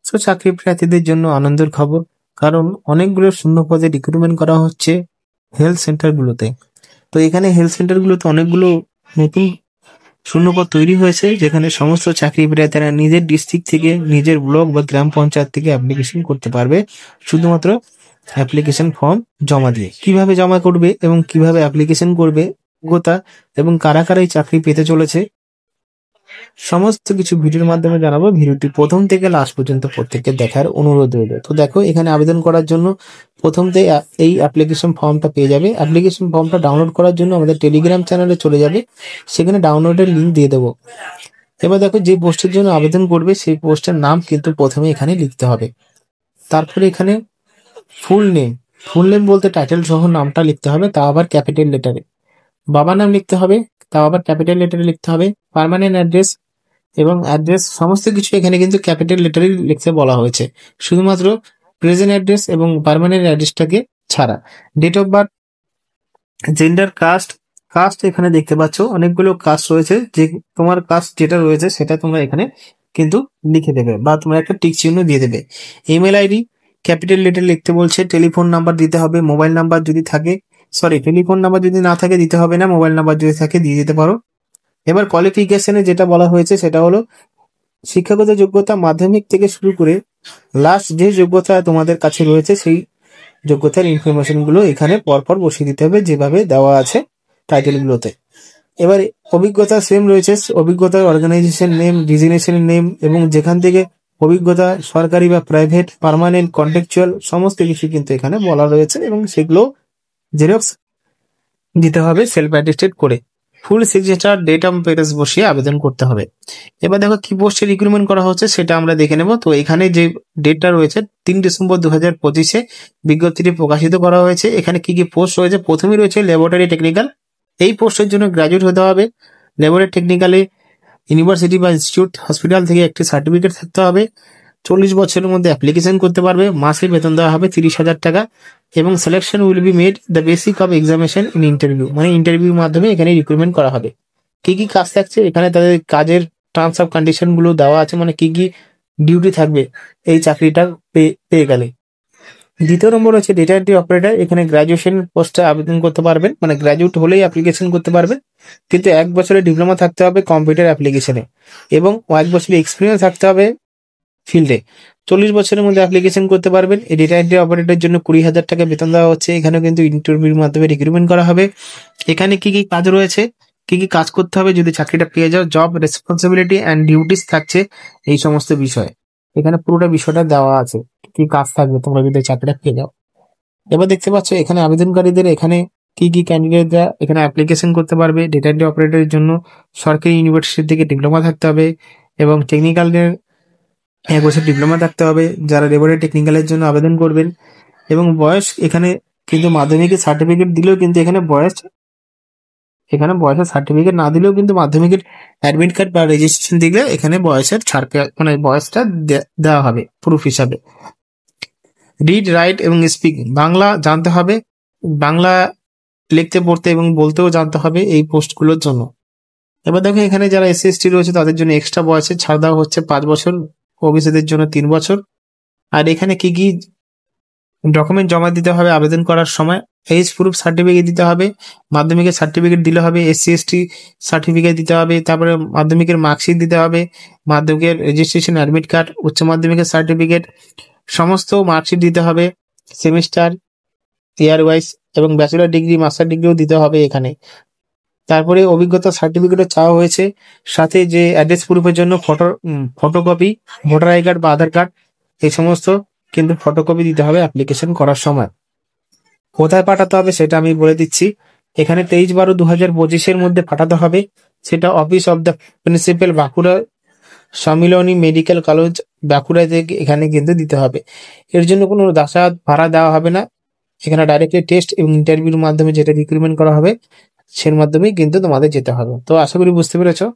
So চাকরি প্রার্থীদের জন্য আনন্দের খবর, কারণ অনেকগুলো শূন্য পদে রিক্রুটমেন্ট করা হচ্ছে হেলথ সেন্টারগুলোতে। তো এখানে হেলথ সেন্টারগুলোতে অনেকগুলো নতুন শূন্যপদ তৈরি হয়েছে, যেখানে সমস্ত চাকরি প্রার্থীরা নিজের ডিস্ট্রিক্ট থেকে, নিজের ব্লক বা গ্রাম পঞ্চায়েত থেকে অ্যাপ্লিকেশন করতে পারবে, শুধুমাত্র অ্যাপ্লিকেশন ফর্ম জমা দিয়ে। কিভাবে জমা করবে এবং কিভাবে অ্যাপ্লিকেশন করবে, যোগ্যতা এবং কারা কারা এই চাকরি পেতে চলেছে, সমস্ত কিছু ভিডিওর মাধ্যমে জানাবো। ভিডিওটি প্রথম থেকে লাস্ট পর্যন্ত প্রত্যেককে দেখার অনুরোধ রইল। তো দেখো, এখানে আবেদন করার জন্য প্রথমতে এই অ্যাপ্লিকেশন ফর্মটা পেয়ে যাবে। অ্যাপ্লিকেশন ফর্মটা ডাউনলোড করার জন্য আমাদের টেলিগ্রাম চ্যানেলে চলে যাবে, সেখানে ডাউনলোডের লিঙ্ক দিয়ে দেবো। এবার দেখো, যে পোস্টের জন্য আবেদন করবে সেই পোস্টের নাম কিন্তু প্রথমে এখানে লিখতে হবে। তারপরে এখানে ফুল নেম, ফুল নেম বলতে টাইটেল সহ নামটা লিখতে হবে, তা আবার ক্যাপিটাল লেটারে। বাবার নাম লিখতে হবে, তা আবার ক্যাপিটাল লেটারে লিখতে হবে। পার্মানেন্ট অ্যাড্রেস এবং অ্যাড্রেস সমস্ত কিছু এখানে কিন্তু ক্যাপিটাল লেটারে লিখতে বলা হয়েছে, শুধুমাত্র প্রেজেন্ট অ্যাড্রেস এবং পার্মানেন্ট অ্যাড্রেসটাকে ছাড়া। Date of birth, gender, caste. Caste এখানে দেখতে পাচ্ছ অনেকগুলো কাস্ট রয়েছে, যে তোমার কাস্ট যেটা রয়েছে সেটা তোমরা এখানে কিন্তু লিখে দেবে, বা তোমরা একটা টিক চিহ্ন দিয়ে দেবে। ইমেল আইডি ক্যাপিটাল লেটার লিখতে বলছে। টেলিফোন নাম্বার দিতে হবে, মোবাইল নাম্বার যদি থাকে, সরি টেলিফোন নাম্বার যদি না থাকে দিতে হবে না, মোবাইল নাম্বার যদি থাকে দিয়ে দিতে পারো। এবার কোয়ালিফিকেশনে যেটা বলা হয়েছে সেটা হলো শিক্ষাগত যোগ্যতা মাধ্যমিক থেকে শুরু করে লাস্ট যে যোগ্যতা তোমাদের কাছে রয়েছে সেই যোগ্যতার ইনফরমেশন গুলো এখানে পরপর বসিয়ে দিতে হবে, যেভাবে দেওয়া আছে টাইটেল গুলোতে। এবার অভিজ্ঞতা সেম রয়েছে, অভিজ্ঞতার অর্গানাইজেশন নেম, ডিজিগনেশন নেম এবং যেখান থেকে অভিজ্ঞতা, সরকারি বা প্রাইভেট, পার্মানেন্ট, কন্ট্রাকচুয়াল, সমস্ত কিছু কিন্তু এখানে বলা রয়েছে এবং সেগুলো জেরক্স দিতে হবে সেলফ অ্যাটেস্টেড করে। Full signature, date of marriage বসিয়ে আবেদন করতে হবে। এবার দেখো কি পোস্টে রিক্রুটমেন্ট করা হচ্ছে সেটা আমরা দেখে নেব। তো এখানে যে ডেটটা রয়েছে 3 ডিসেম্বর 2025 বিজ্ঞপ্তিটি প্রকাশিত করা হয়েছে। এখানে কি কি পোস্ট রয়েছে, প্রথমেই রয়েছে ল্যাবরেটরি টেকনিক্যাল। এই পোস্টের জন্য গ্রাজুয়েট হতে হবে। ল্যাবরেটরি টেকনিক্যালে ইউনিভার্সিটি বা ইনস্টিটিউট, হসপিটাল থেকে একটি সার্টিফিকেট থাকতে হবে। 40 বছরের মধ্যে অ্যাপ্লিকেশন করতে পারবে। মাসে বেতন দেওয়া হবে 30,000 টাকা এবং selection will be made the basic of examination in interview, মানে ইন্টারভিউর মাধ্যমে এখানে রিক্রুটমেন্ট করা হবে। কি কি কাজ থাকছে এখানে, তাদের কাজের টার্মস অফ কন্ডিশন গুলো দেওয়া আছে, মানে কি কি ডিউটি থাকবে এই চাকরিটা পেয়ে গেলে। দ্বিতীয় নম্বর হচ্ছে ডেটা এন্ট্রি অপারেটর। এখানে গ্রাজুয়েশন পোস্টে আবেদন করতে পারবেন, মানে গ্রাজুয়েট হলেই অ্যাপ্লিকেশন করতে পারবেন, কিন্তু 1 বছরের ডিপ্লোমা থাকতে হবে কম্পিউটার অ্যাপ্লিকেশনে এবং 1 বছরের এক্সপিরিয়েন্স থাকতে হবে ফিল্ডে। 40 বছরের মধ্যে অ্যাপ্লিকেশন করতে পারবেন। এই ডেটা এন্ট্রি অপারেটরের জন্য 20,000 টাকা বেতন দেওয়া হচ্ছে। এখানেও কিন্তু ইন্টারভিউর মাধ্যমে রিক্রুটমেন্ট করা হবে। এখানে কি কি কাজ রয়েছে, কি কি কাজ করতে হবে যদি চাকরিটা পেয়ে যাও, জব রেসপন্সিবিলিটি অ্যান্ড ডিউটিস থাকছে, এই সমস্ত বিষয় এখানে পুরোটা বিষয়টা দেওয়া আছে, কি কাজ থাকবে তোমরা যদি চাকরিটা পেয়ে যাও। এবার দেখতে পাচ্ছ এখানে আবেদনকারীদের এখানে কি কি ক্যান্ডিডেটরা এখানে অ্যাপ্লিকেশন করতে পারবে। ডেটা এন্ট্রি অপারেটরের জন্য সরকারি ইউনিভার্সিটি থেকে ডিপ্লোমা থাকতে হবে এবং টেকনিক্যালের 1 বছর ডিপ্লোমা থাকতে হবে যারা লেবরেটরি টেকনিক্যালের জন্য আবেদন করবেন। এবং বয়স এখানে কিন্তু মাধ্যমিকের সার্টিফিকেট দিলেও কিন্তু এখানে বয়সের সার্টিফিকেট না দিলেও কিন্তু মাধ্যমিকের অ্যাডমিট কার্ড বা রেজিস্ট্রেশন দিলে এখানে বয়সের ছাড়, মানে বয়সটা দেওয়া হবে প্রুফ হিসাবে। রিড, রাইট এবং স্পিক, বাংলা জানতে হবে, বাংলা লিখতে, পড়তে এবং বলতেও জানতে হবে এই পোস্টগুলোর জন্য। এবার দেখো এখানে যারা SC/ST রয়েছে তাদের জন্য এক্সট্রা বয়সের ছাড় দেওয়া হচ্ছে 5 বছর, ওবিসিদের জন্য 3 বছর। আর এখানে কি কি ডকুমেন্ট জমা দিতে হবে আবেদন করার সময়, এজ প্রুফ সার্টিফিকেট দিতে হবে, মাধ্যমিকের সার্টিফিকেট দিলে হবে, SC/ST সার্টিফিকেট দিতে হবে, তারপরে মাধ্যমিকের মার্কশিট দিতে হবে, মাধ্যমিকের রেজিস্ট্রেশন অ্যাডমিট কার্ড, উচ্চ মাধ্যমিকের সার্টিফিকেট, সমস্ত মার্কশিট দিতে হবে, সেমিস্টার, ইয়ার ওয়াইজ এবং ব্যাচেলর ডিগ্রি, মাস্টার ডিগ্রিও দিতে হবে এখানে। তারপরে অভিজ্ঞতা সার্টিফিকেটও চাওয়া হয়েছে, সাথে যে অ্যাড্রেস প্রুফের জন্য ফটোকপি, ভোটার আই কার্ড বা আধার কার্ড, এই সমস্ত কিন্তু ফটোকপি দিতে হবে অ্যাপ্লিকেশন করার সময়। কোথায় পাঠাতে হবে সেটা আমি বলে দিচ্ছি। এখানে 23/12/2025 মধ্যে পাঠাতে হবে। সেটা office of the principal, Bankura Sammilani medical college, Bankura থেকে এখানে কিন্তু দিতে হবে। এর জন্য কোনো যাতায়াত ভাড়া দেওয়া হবে না। এখানে ডাইরেক্টলি টেস্ট এবং ইন্টারভিউর মাধ্যমে যেটা রিক্রুটমেন্ট করা হবে সের মাধ্যমেই কিন্তু তোমাদের যেতে হবে। তো আশা করি বুঝতে পেরেছো।